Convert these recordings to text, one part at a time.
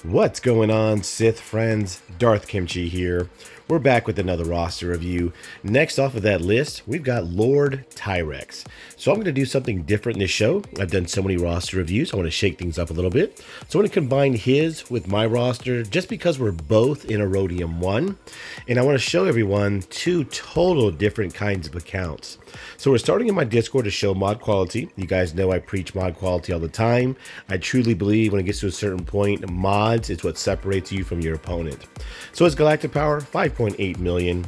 What's going on, Sith friends? Darth Kimchi here. We're back with another roster review. Next off of that list, we've got LordTyrexx. So I'm going to do something different in this show. I've done so many roster reviews, I want to shake things up a little bit. So I'm going to combine his with my roster just because we're both in Aurodium 1. And I want to show everyone two total different kinds of accounts. So we're starting in my Discord to show mod quality. You guys know I preach mod quality all the time. I truly believe when it gets to a certain point, mods is what separates you from your opponent. So his Galactic Power, 5.8 million.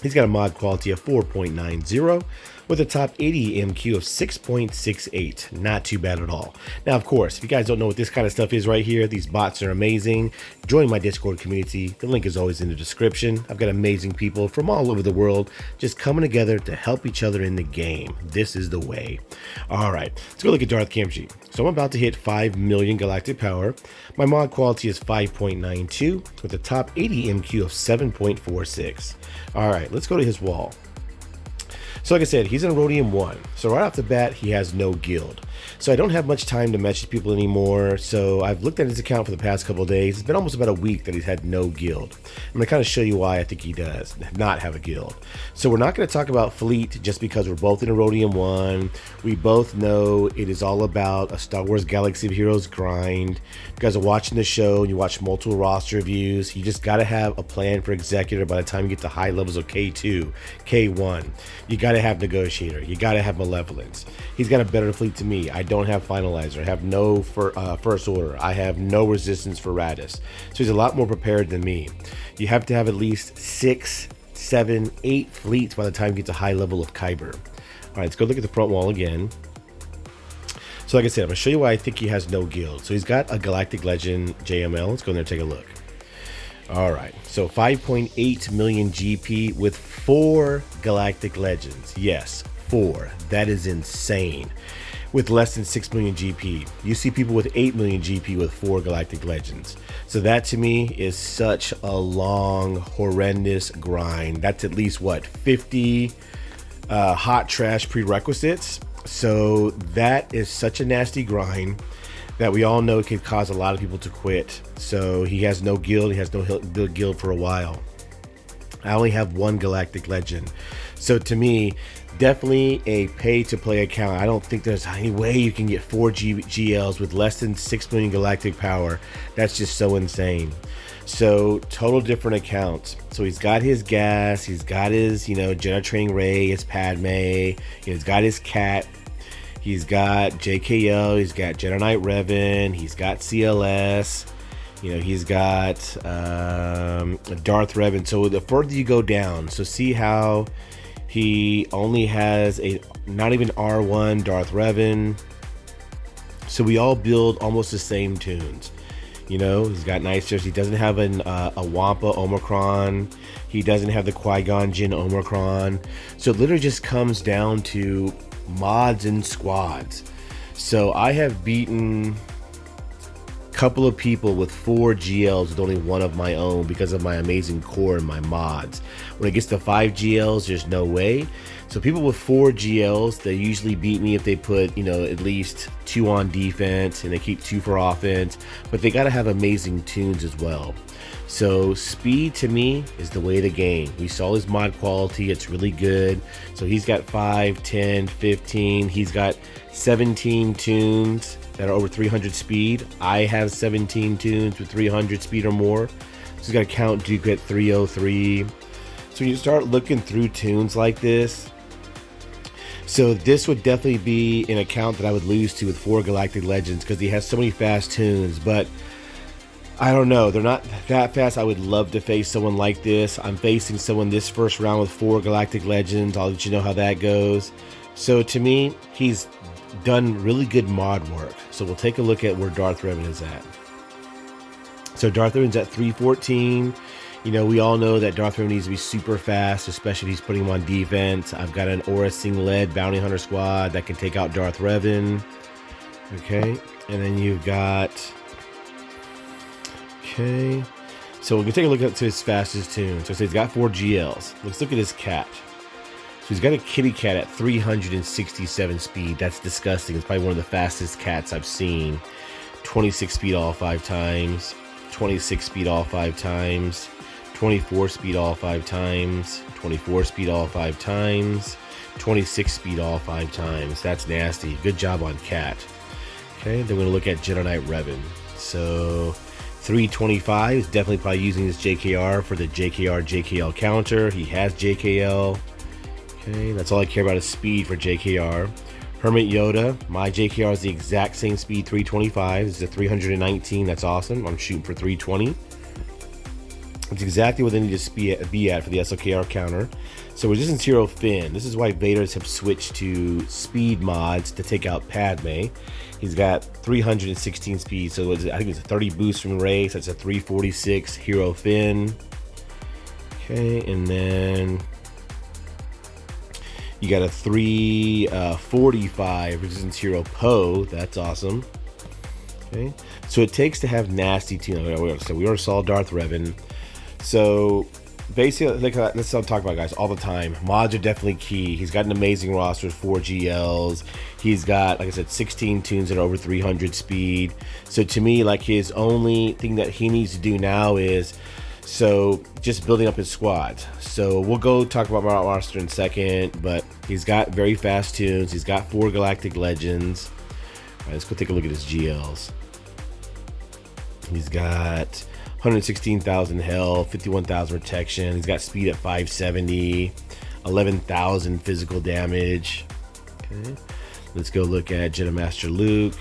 He's got a mod quality of 4.90 with a top 80 MQ of 6.68. Not too bad at all. Now, of course, if you guys don't know what this kind of stuff is right here, these bots are amazing. Join my Discord community. The link is always in the description. I've got amazing people from all over the world just coming together to help each other in the game. This is the way. All right, let's go look at Darth Kimchi. So I'm about to hit 5 million Galactic Power. My mod quality is 5.92 with a top 80 MQ of 7.46. All right, let's go to his wall. So like I said, he's in Aurodium 1. So right off the bat, he has no guild. So I don't have much time to message people anymore. So I've looked at his account for the past couple of days. It's been almost about a week that he's had no guild. I'm going to kind of show you why I think he does not have a guild. So we're not going to talk about fleet just because we're both in Aurodium 1. We both know it is all about a Star Wars Galaxy of Heroes grind. If you guys are watching the show and you watch multiple roster reviews, you just got to have a plan for Executor by the time you get to high levels of K2, K1. You got to have Negotiator. You got to have Malevolence. He's got a better fleet to me. I don't have Finalizer. I have no First Order. I have no Resistance for Radis. So he's a lot more prepared than me. You have to have at least 6, 7, 8 fleets by the time you get to high level of Kyber. All right, let's go look at the front wall again. So like I said, I'm going to show you why I think he has no guild. So he's got a Galactic Legend JML. Let's go in there and take a look. All right, so 5.8 million GP with 4 Galactic Legends. Yes, 4. That is insane. With less than 6 million GP. You see people with 8 million GP with 4 Galactic Legends. So that to me is such a long, horrendous grind. That's at least, what, 50 hot trash prerequisites? So that is such a nasty grind that we all know can cause a lot of people to quit. So he has no guild. He has no guild for a while. I only have 1 Galactic Legend. So to me, definitely a pay-to-play account. I don't think there's any way you can get 4 GLs with less than 6 million Galactic Power. That's just so insane. So total different accounts. So he's got his gas. He's got his, Jedi Training Rey, his Padme. He's got his cat. He's got JKL. He's got Jedi Knight Revan. He's got CLS. He's got Darth Revan. So the further you go down, so see how he only has a not even R1 Darth Revan. So we all build almost the same tunes. He's got nice chairs. He doesn't have a Wampa Omicron. He doesn't have the Qui-Gon Jinn Omicron. So it literally just comes down to mods and squads. So I have beaten couple of people with 4 GLs with only 1 of my own because of my amazing core and my mods. When it gets to 5 GLs, there's no way. So people with 4 GLs, they usually beat me if they put, at least 2 on defense and they keep 2 for offense, but they got to have amazing tunes as well. So speed to me is the way of the game. We saw his mod quality. It's really good. So he's got 5, 10, 15. He's got 17 tunes that are over 300 speed. I have 17 tunes with 300 speed or more. So he's got a Count Dooku at 303. So when you start looking through tunes like this, so this would definitely be an account that I would lose to with 4 Galactic Legends because he has so many fast tunes, but I don't know. They're not that fast. I would love to face someone like this. I'm facing someone this first round with 4 Galactic Legends. I'll let you know how that goes. So to me, he's done really good mod work. So we'll take a look at where Darth Revan is at. So Darth Revan's at 314. We all know that Darth Vader needs to be super fast, especially if he's putting him on defense. I've got an Aura Singh-led Bounty Hunter squad that can take out Darth Revan. Okay, and then you've got... Okay, so we can take a look at his fastest tune. So he's got 4 GLs. Let's look at his cat. So he's got a kitty cat at 367 speed. That's disgusting. It's probably one of the fastest cats I've seen. 26 speed all 5 times. 26 speed all 5 times, 24 speed all 5 times, 24 speed all 5 times, 26 speed all 5 times. That's nasty. Good job on Cat. Okay, then we're going to look at Jedi Knight Revan. So 325 is definitely probably using this JKR for the JKR JKL counter. He has JKL. Okay, that's all I care about is speed for JKR. Hermit Yoda, my JKR is the exact same speed, 325. This is a 319. That's awesome. I'm shooting for 320. It's exactly what they need to be at for the SLKR counter. So Resistance Hero Finn. This is why Vaders have switched to speed mods to take out Padme. He's got 316 speed, so I think it's a 30 boost from Rey, so it's a 346 Hero Finn. Okay, and then you got a 345 Resistance Hero Poe. That's awesome. Okay, so it takes to have nasty team. So we already saw Darth Revan. So basically, like, that's what I'm talking about, guys, all the time. Mods are definitely key. He's got an amazing roster, 4 GLs. He's got, like I said, 16 tunes that are over 300 speed. So to me, like, his only thing that he needs to do now is just building up his squad. So we'll go talk about my roster in a second, but he's got very fast tunes. He's got 4 Galactic Legends. All right, let's go take a look at his GLs. He's got 116,000 health, 51,000 protection. He's got speed at 570, 11,000 physical damage. Okay, let's go look at Jedi Master Luke,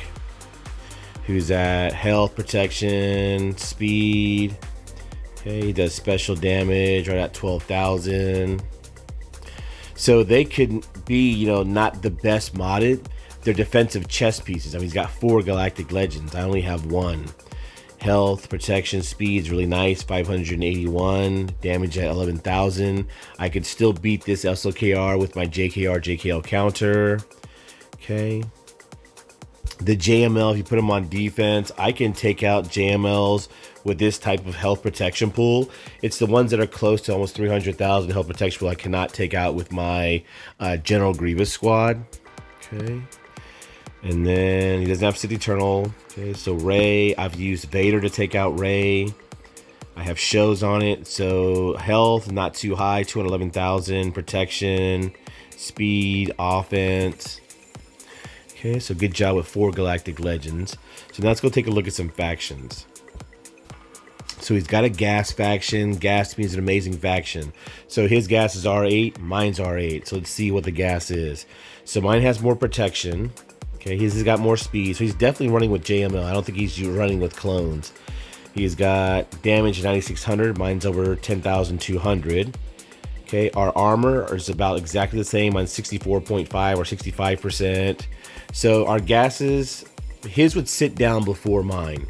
who's at health, protection, speed. Okay, he does special damage right at 12,000. So they could be, not the best modded. They're defensive chess pieces. I mean, he's got 4 Galactic Legends. I only have 1. Health, protection, speed's really nice. 581 damage at 11,000. I could still beat this SLKR with my JKR JKL counter. Okay, the JML, if you put them on defense, I can take out JMLs with this type of health protection pool. It's the ones that are close to almost 300,000 health protection pool I cannot take out with my General Grievous squad. Okay, and then he doesn't have Sith Eternal. Okay, so Rey, I've used Vader to take out Rey. I have shows on it. So health, not too high, 211,000. Protection, speed, offense. Okay, so good job with 4 Galactic Legends. So now let's go take a look at some factions. So he's got a gas faction. Gas means an amazing faction. So his gas is R8, mine's R8. So let's see what the gas is. So mine has more protection. Okay, he's got more speed, so he's definitely running with JML. I don't think he's running with clones. He's got damage 9,600. Mine's over 10,200. Okay, our armor is about exactly the same. Mine's 64.5 or 65%. So our gases, his would sit down before mine.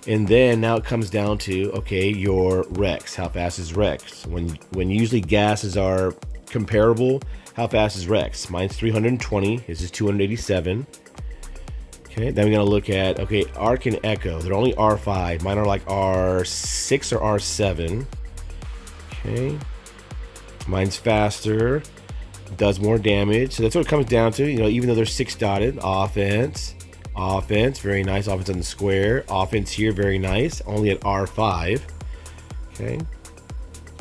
And then now it comes down to, okay, your Rex. How fast is Rex? When usually gases are comparable, how fast is Rex? Mine's 320. His is 287. Okay, then we're gonna look at, okay, Arc and Echo. They're only R5. Mine are like R6 or R7. Okay, mine's faster, does more damage. So that's what it comes down to. Even though they're 6 dotted, offense, very nice. Offense on the square. Offense here, very nice. Only at R5. Okay.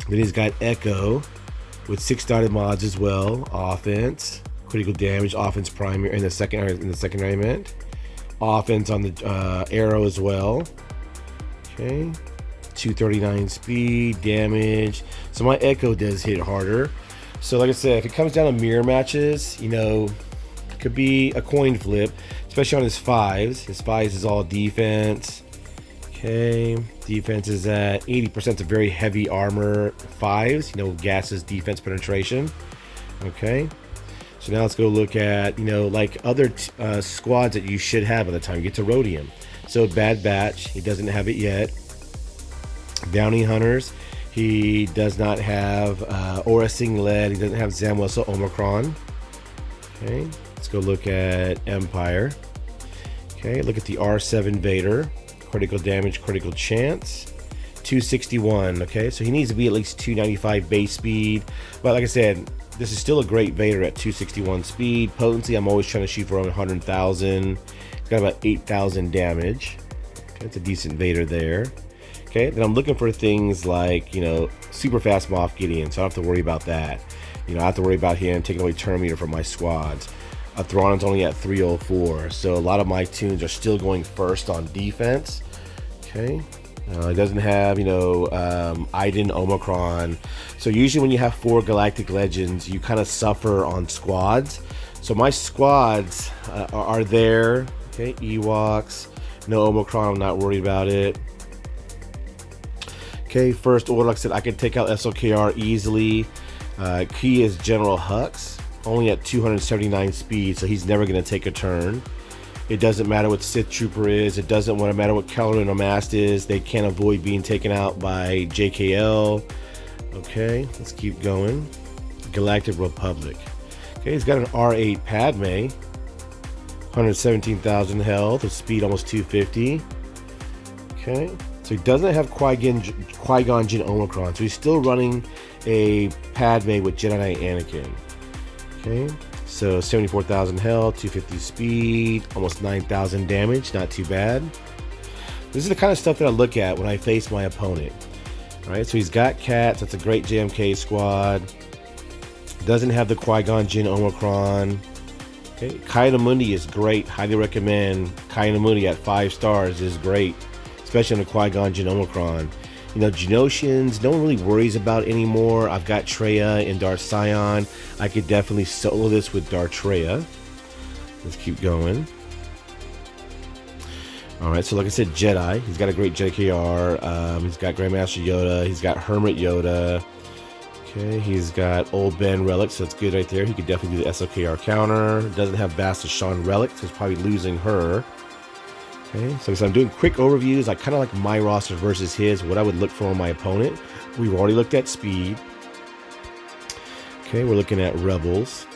Then he's got Echo with 6 dotted mods as well. Offense, critical damage, offense primary in the secondary event. Offense on the arrow as well. Okay, 239 speed, damage. So my Echo does hit harder. So like I said, if it comes down to mirror matches, it could be a coin flip, especially on his 5s. His 5s is all defense. Okay, defense is at 80%. It's a very heavy armor 5s. Gases defense penetration. Okay. So now let's go look at, like other squads that you should have by the time you get to Aurodium. So Bad Batch, he doesn't have it yet. Bounty Hunters, he does not have Aura Singlet. He doesn't have Zamwesa Omicron. Okay, let's go look at Empire. Okay, look at the R7 Vader. Critical damage, critical chance. 261. Okay, so he needs to be at least 295 base speed. But like I said, this is still a great Vader at 261 speed. Potency, I'm always trying to shoot for around 100,000. It's got about 8,000 damage. Okay, it's a decent Vader there. Okay, then I'm looking for things like, super fast Moff Gideon, so I don't have to worry about that. I have to worry about him taking away turn meter from my squads. Thrawn's only at 304, so a lot of my tunes are still going first on defense. Okay, it doesn't have, Iden, Omicron. So usually when you have 4 Galactic Legends, you kind of suffer on squads. So my squads are there. Okay, Ewoks, no Omicron, I'm not worried about it. Okay, first order, like I said, I can take out SLKR easily. Key is General Hux, only at 279 speed, so he's never going to take a turn. It doesn't matter what Sith Trooper is. It doesn't matter what Kelleran or Mast is. They can't avoid being taken out by JKL. Okay, let's keep going. Galactic Republic. Okay, he's got an R8 Padme. 117,000 health with speed almost 250. Okay, so he doesn't have Qui-Gon Jinn Omicron, so he's still running a Padme with Jedi Knight Anakin. Okay, so 74,000 health, 250 speed, almost 9,000 damage, not too bad. This is the kind of stuff that I look at when I face my opponent. Alright, so he's got Cats, that's a great JMK squad. Doesn't have the Qui-Gon Jinn Omicron. Okay, Kainamundi is great, highly recommend. Kainamundi at 5 stars is great, especially on the Qui-Gon Jinn Omicron. Genosians, no one really worries about anymore. I've got Traya and Darth Sion. I could definitely solo this with Darth Traya. Let's keep going. Alright, so like I said, Jedi. He's got a great JKR. He's got Grandmaster Yoda. He's got Hermit Yoda. Okay, he's got Old Ben Relic, so that's good right there. He could definitely do the SLKR counter. Doesn't have Bastard Sean Relic, so he's probably losing her. Okay, so I'm doing quick overviews. I kind of like my roster versus his, what I would look for on my opponent. We've already looked at speed. Okay, we're looking at Rebels.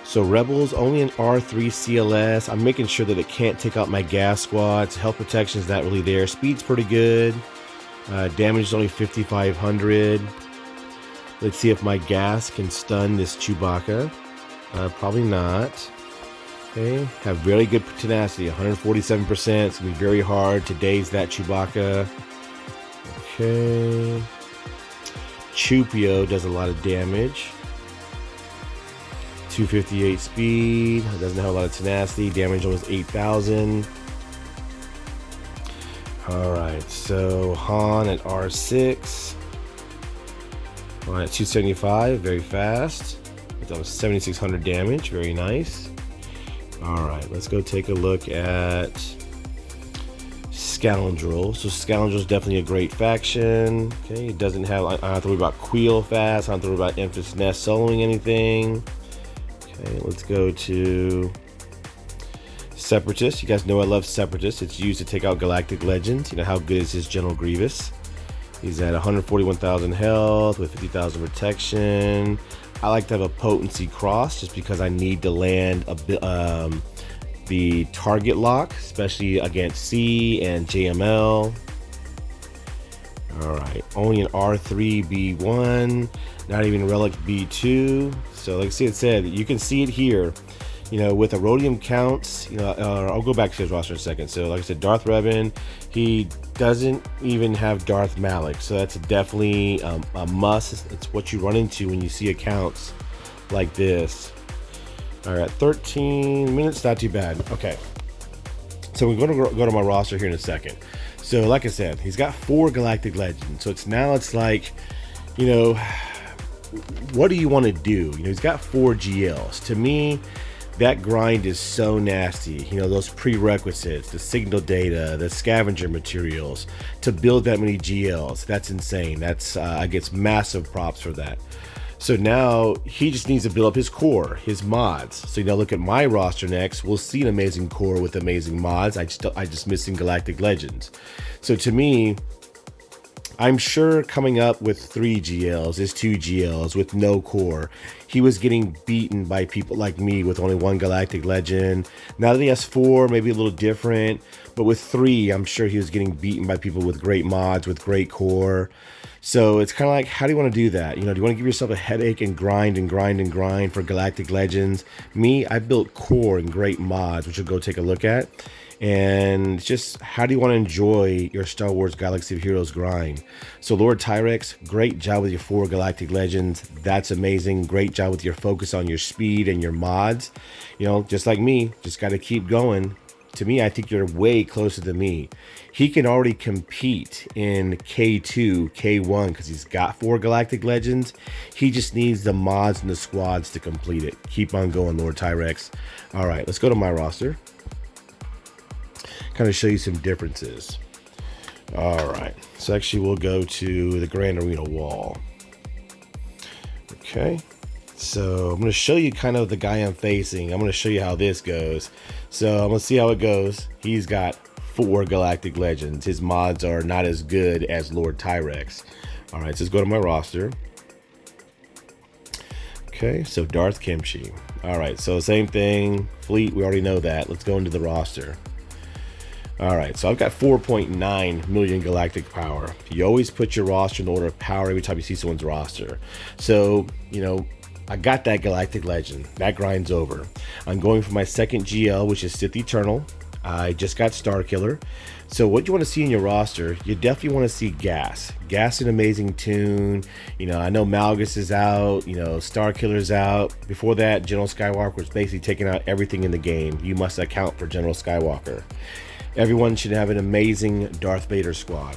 So Rebels, only an R3 CLS. I'm making sure that it can't take out my gas squads. Health protection is not really there. Speed's pretty good. Damage is only 5,500. Let's see if my gas can stun this Chewbacca. Probably not. Okay, have very good tenacity, 147%. It's gonna be very hard to daze that Chewbacca. Okay, Chewpio does a lot of damage. 258 speed. It doesn't have a lot of tenacity. Damage almost 8,000. All right, so Han at R6. Han at 275, very fast. It's almost 7,600 damage, very nice. All right, let's go take a look at Scoundrel. So Scoundrel is definitely a great faction. Okay, it doesn't have, I don't have to worry about Queel fast. I don't have to worry about Empress Nest soloing anything. Okay, let's go to Separatist. You guys know I love Separatist. It's used to take out Galactic Legends. How good is his General Grievous? He's at 141,000 health with 50,000 protection. I like to have a potency cross just because I need to land the target lock, especially against C and JML. All right, only an R3 B1, not even Relic B2. So like I said, you can see it here. With Aurodium counts, I'll go back to his roster in a second. So like I said, Darth Revan, he doesn't even have Darth Malik. So that's definitely a must. It's what you run into when you see accounts like this. All right, 13 minutes, not too bad. Okay, so we're going to go to my roster here in a second. So like I said, he's got 4 Galactic Legends. So it's like, what do you want to do? He's got 4 GLs. To me, that grind is so nasty. Those prerequisites, the signal data, the scavenger materials to build that many GLs. That's insane. I get massive props for that. So now he just needs to build up his core, his mods. So look at my roster next. We'll see an amazing core with amazing mods. I just missing Galactic Legends. So to me, I'm sure coming up with 3 GLs is 2 GLs with no core. He was getting beaten by people like me with only 1 Galactic Legend. Now that he has 4, maybe a little different, but with 3, I'm sure he was getting beaten by people with great mods, with great core. So it's kind of like, how do you want to do that? You know, do you want to give yourself a headache and grind and grind and grind for Galactic Legends? Me, I built core and great mods, which we'll go take a look at. And just how do you want to enjoy your Star Wars Galaxy of Heroes grind? So LordTyrexx, great job with your 4 Galactic Legends. That's amazing. Great job with your focus on your speed and your mods. You know, just like me, just got to keep going. To me, I think you're way closer than me. He can already compete in K2, K1, because he's got 4 Galactic Legends. He just needs the mods and the squads to complete it. Keep on going, LordTyrexx. All right, let's go to my roster. Kind of show you some differences. All right, so actually we'll go to the Grand Arena wall. Okay. So I'm going to show you kind of the guy I'm facing. I'm going to show you how this goes. So I'm going to see how it goes. He's got 4 Galactic Legends. His mods are not as good as LordTyrexx. All right, so let's go to my roster. Okay, so Darth Kimchi. All right, so same thing. Fleet, we already know that. Let's go into the roster. All right, so I've got 4.9 million galactic power. You always put your roster in order of power every time you see someone's roster. So, you know, I got that Galactic Legend. That grind's over. I'm going for my second GL, which is Sith Eternal. I just got Starkiller. So what you want to see in your roster, you definitely want to see Gas. Gas is an amazing tune. You know, I know Malgus is out. You know, Starkiller's out. Before that, General Skywalker was basically taking out everything in the game. You must account for General Skywalker. Everyone should have an amazing Darth Vader squad.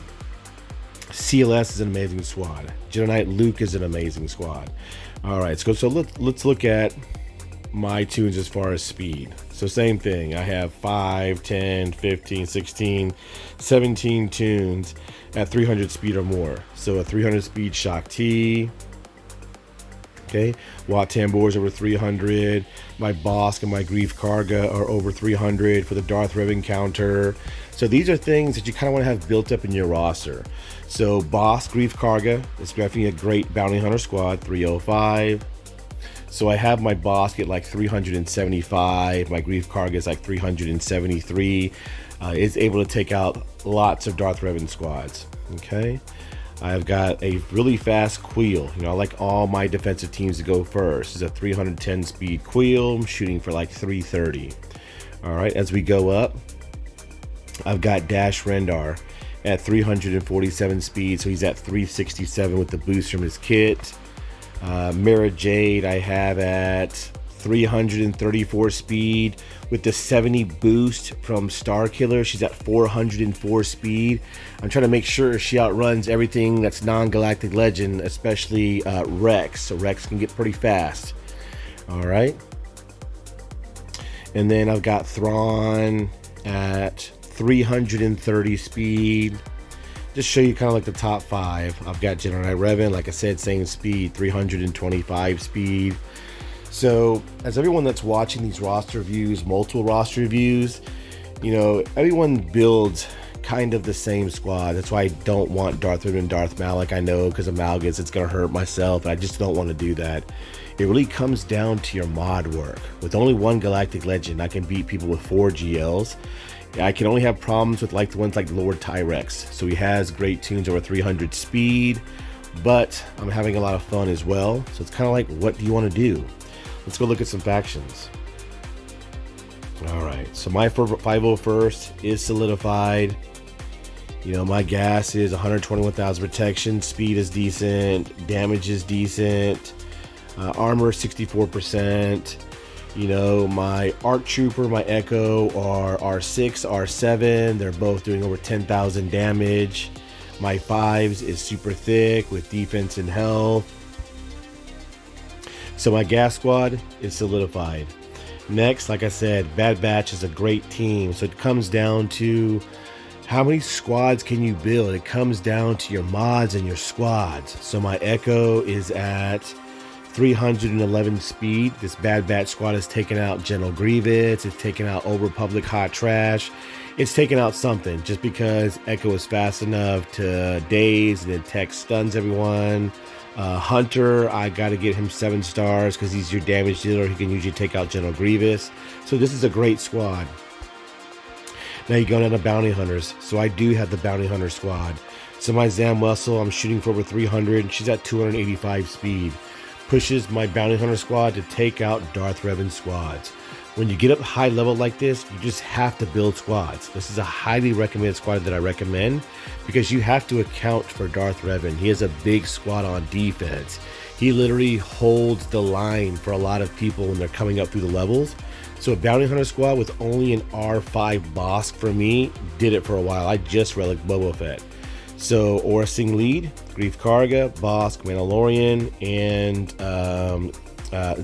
CLS is an amazing squad. Jedi Knight Luke is an amazing squad. All right, so let's look at my tunes as far as speed. So same thing. I have 5, 10, 15, 16, 17 tunes at 300 speed or more. So a 300 speed Shock T. Okay, Watt Tambour's over 300. My Bosk and my Grief Karga are over 300 for the Darth Revan counter. So these are things that you kind of want to have built up in your roster. So Bosk, Grief Karga is definitely a great bounty hunter squad, 305. So I have my Bosk at like 375. My Grief Karga is like 373. It's able to take out lots of Darth Revan squads. Okay. I've got a really fast Queel. You know, I like all my defensive teams to go first. It's a 310 speed Queel. I'm shooting for like 330. All right, as we go up, I've got Dash Rendar at 347 speed, so he's at 367 with the boost from his kit. Mara Jade I have at 334 speed with the 70 boost from Starkiller. She's at 404 speed. I'm trying to make sure she outruns everything that's non-Galactic Legend, especially Rex. So Rex can get pretty fast. All right. And then I've got Thrawn at 330 speed. Just show you kind of like the top 5. I've got Jedi Knight Revan, like I said, same speed, 325 speed. So as everyone that's watching these roster reviews, multiple roster reviews, you know, everyone builds kind of the same squad. That's why I don't want Darth Vader and Darth Malak. I know because of Malgus, it's going to hurt myself. I just don't want to do that. It really comes down to your mod work. With only 1 Galactic Legend, I can beat people with 4 GLs. I can only have problems with like the ones like LordTyrexx. So he has great tunes over 300 speed, but I'm having a lot of fun as well. So it's kind of like, what do you want to do? Let's go look at some factions. All right, so my 501st is solidified. You know, my gas is 121,000 protection, speed is decent, damage is decent, armor 64%. You know, my ARC Trooper, my Echo are R6, R7. They're both doing over 10,000 damage. My 5s is super thick with defense and health. So my gas squad is solidified. Next, like I said, Bad Batch is a great team. So it comes down to how many squads can you build? It comes down to your mods and your squads. So my Echo is at 311 speed. This Bad Batch squad has taken out General Grievous. It's taken out Old Republic Hot Trash. It's taken out something just because Echo is fast enough to daze and then tech stuns everyone. Hunter, I got to get him 7 stars because he's your damage dealer. He can usually take out General Grievous. So this is a great squad. Now you go down to bounty hunters. So I do have the bounty hunter squad. So my Zam Wessel, I'm shooting for over 300. She's at 285 speed. Pushes my Bounty Hunter squad to take out Darth Revan squads. When you get up high level like this, you just have to build squads. This is a highly recommended squad that I recommend because you have to account for Darth Revan. He has a big squad on defense. He literally holds the line for a lot of people when they're coming up through the levels. So a Bounty Hunter squad with only an R5 Bosk for me did it for a while. I just relic Boba Fett. So Aura Singh lead, Grief Karga, Bosk, Mandalorian, and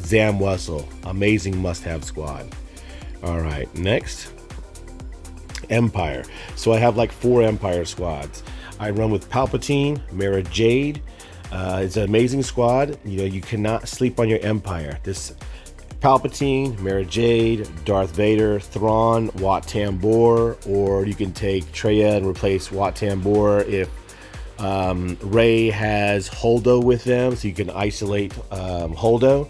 Zam Wessel. Amazing must-have squad. All right, next, Empire. So I have like 4 Empire squads. I run with Palpatine, Mara Jade. It's an amazing squad. You know, you cannot sleep on your Empire. This Palpatine, Mara Jade, Darth Vader, Thrawn, Wat Tambor, or you can take Traya and replace Wat Tambor if Rey has Holdo with them, so you can isolate Holdo.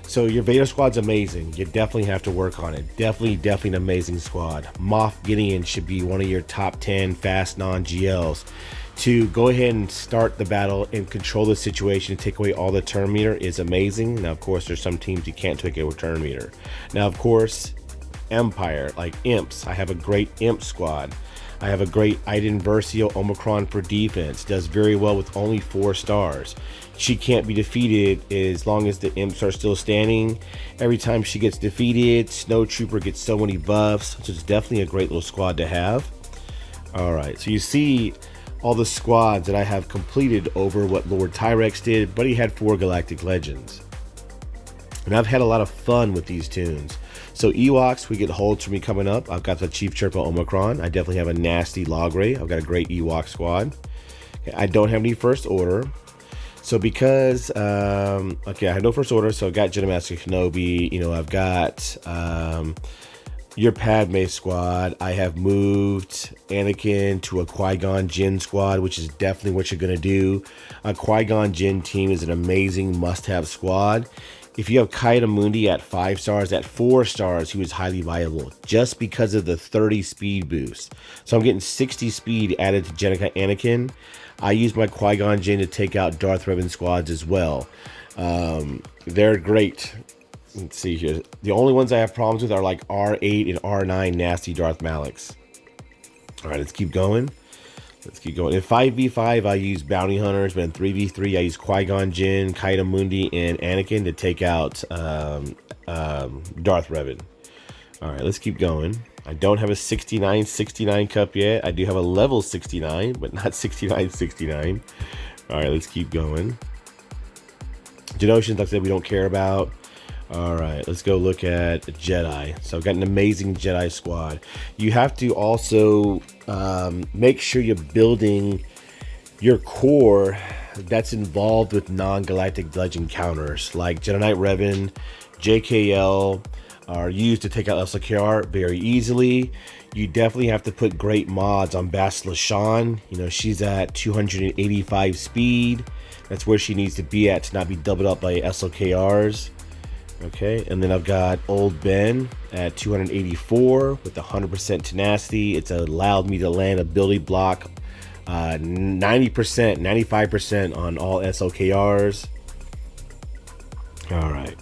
So your Vader squad's amazing. You definitely have to work on it. Definitely an amazing squad. Moff Gideon should be one of your top 10 fast non-GLs. To go ahead and start the battle and control the situation and take away all the turn meter is amazing. Now, of course, there's some teams you can't take away turn meter. Now, of course, Empire, like Imps. I have a great Imp squad. I have a great Iden Versio Omicron for defense. Does very well with only 4 stars. She can't be defeated as long as the Imps are still standing. Every time she gets defeated, Snow Trooper gets so many buffs. So it's definitely a great little squad to have. All right, so you see all the squads that I have completed over what LordTyrexx did, but he had 4 Galactic Legends. And I've had a lot of fun with these tunes. So Ewoks, we get holds for me coming up. I've got the Chief Chirpa Omicron. I definitely have a nasty Logray. I've got a great Ewok squad. Okay, I don't have any First Order. So because, okay, I had no First Order, so I've got Jedi Master Kenobi. You know, I've got your Padme squad. I have moved Anakin to a Qui-Gon Jinn squad, which is definitely what you're going to do. A Qui-Gon Jinn team is an amazing must-have squad. If you have Kaida Mundi at 5 stars, at 4 stars, he was highly viable just because of the 30 speed boost. So I'm getting 60 speed added to Jenica Anakin. I use my Qui-Gon Jinn to take out Darth Revan squads as well. They're great. Let's see here. The only ones I have problems with are like R8 and R9 nasty Darth Malaks. All right, let's keep going. Let's keep going. In 5v5, I use Bounty Hunters, but in 3v3, I use Qui-Gon Jinn, Kaida Mundi, and Anakin to take out Darth Revan. All right, let's keep going. I don't have a 69 cup yet. I do have a level 69, but not 69. All right, let's keep going. Genosians, like I said, we don't care about. All right, let's go look at Jedi. So I've got an amazing Jedi squad. You have to also make sure you're building your core that's involved with non-galactic legend counters, like Jedi Knight Revan, JKL are used to take out SLKR very easily. You definitely have to put great mods on Bastila Shan. You know, she's at 285 speed. That's where she needs to be at to not be doubled up by SLKRs. Okay, and then I've got Old Ben at 284 with 100% tenacity. It's allowed me to land ability block 90%, 95% on all SLKRs. All right,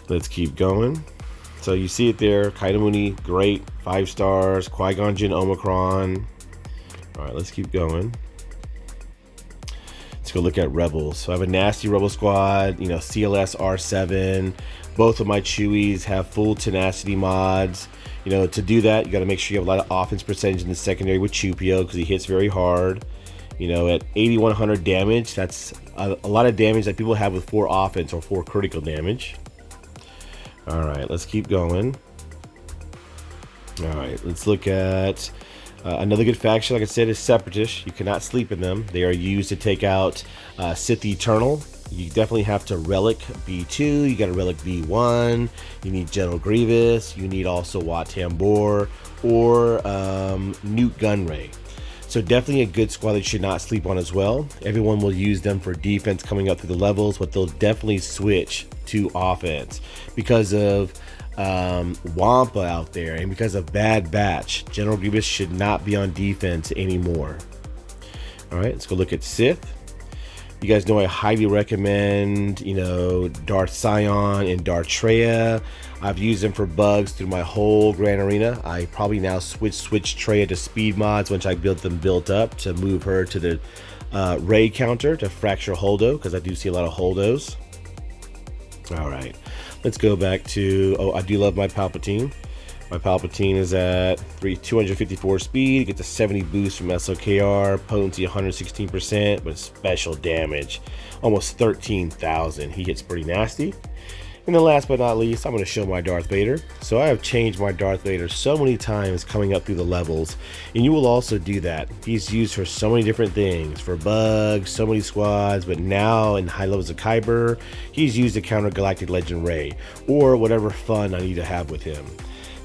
let's keep going. So you see it there, Kaida Mundi, great, 5 stars, Qui-Gon Jinn Omicron. All right, let's keep going. Let's go look at Rebels. So I have a nasty Rebel squad, you know, CLS R7. Both of my Chewies have full tenacity mods. You know, to do that, you got to make sure you have a lot of offense percentage in the secondary with Chupio because he hits very hard. You know, at 8100 damage, that's a lot of damage that people have with 4 offense or 4 critical damage. All right, let's keep going. All right, let's look at another good faction, like I said, is Separatists. You cannot sleep in them. They are used to take out Sith Eternal. You definitely have to relic B2. You got to relic B1. You need General Grievous. You need also Wat Tambor or Newt Gunray. So definitely a good squad that you should not sleep on as well. Everyone will use them for defense coming up through the levels, but they'll definitely switch to offense because of Wampa out there and because of Bad Batch. General Grievous should not be on defense anymore. All right, let's go look at Sith. You guys know I highly recommend, Darth Sion and Darth Traya. I've used them for bugs through my whole Grand Arena. I probably now switch Traya to speed mods once I built them built up to move her to the raid counter to fracture Holdo, because I do see a lot of Holdos. All right, let's go back to, I do love my Palpatine. My Palpatine is at 254 speed, gets a 70 boost from SOKR, potency 116%, but special damage, almost 13,000. He hits pretty nasty. And then last but not least, I'm going to show my Darth Vader. So I have changed my Darth Vader so many times coming up through the levels, and you will also do that. He's used for so many different things, for bugs, so many squads, but now in high levels of Kyber, he's used to counter Galactic Legend Rey, or whatever fun I need to have with him.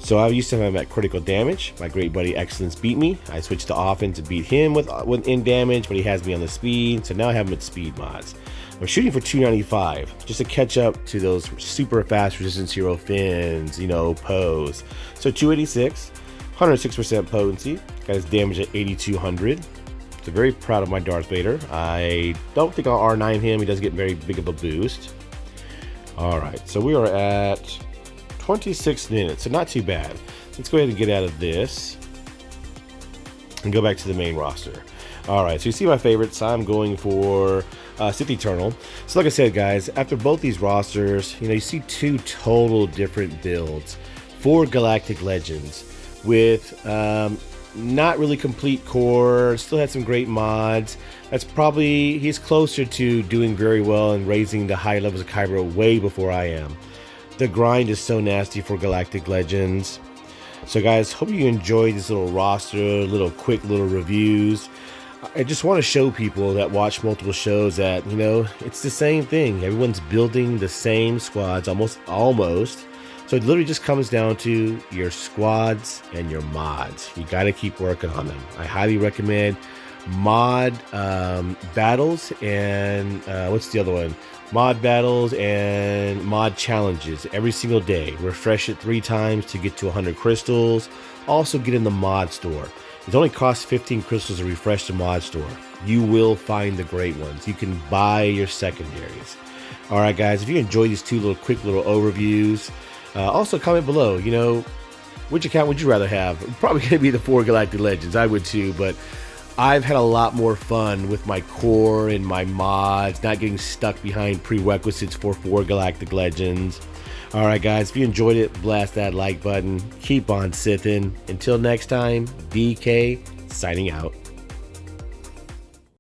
So I used to have him at critical damage. My great buddy Excellence beat me. I switched to offense to beat him with in damage, but he has me on the speed. So now I have him at speed mods. I'm shooting for 295 just to catch up to those super fast resistance hero Finns, Poes. So 286, 106% potency. Got his damage at 8,200. So very proud of my Darth Vader. I don't think I'll R9 him. He doesn't get very big of a boost. All right, so we are at 26 minutes, so not too bad. Let's go ahead and get out of this and go back to the main roster. All right, so you see my favorites. I'm going for Sith Eternal. So like I said, guys, after both these rosters, you see two total different builds for Galactic Legends with not really complete core, still had some great mods. He's closer to doing very well and raising the high levels of Kyber way before I am. The grind is so nasty for Galactic Legends. So guys, hope you enjoyed this little roster, quick little reviews. I just want to show people that watch multiple shows that, it's the same thing. Everyone's building the same squads, almost. So it literally just comes down to your squads and your mods. You got to keep working on them. I highly recommend mod battles and what's the other one? Mod battles and mod challenges every single day. Refresh it 3 times to get to 100 crystals. Also get in the mod store. It only costs 15 crystals to refresh the mod store. You will find the great ones. You can buy your secondaries. All right, guys, if you enjoyed these two quick little overviews, also comment below, which account would you rather have? Probably going to be the 4 Galactic Legends. I would too, but I've had a lot more fun with my core and my mods, not getting stuck behind prerequisites for 4 Galactic Legends. All right, guys, if you enjoyed it, blast that like button. Keep on Sithin'. Until next time, DK signing out.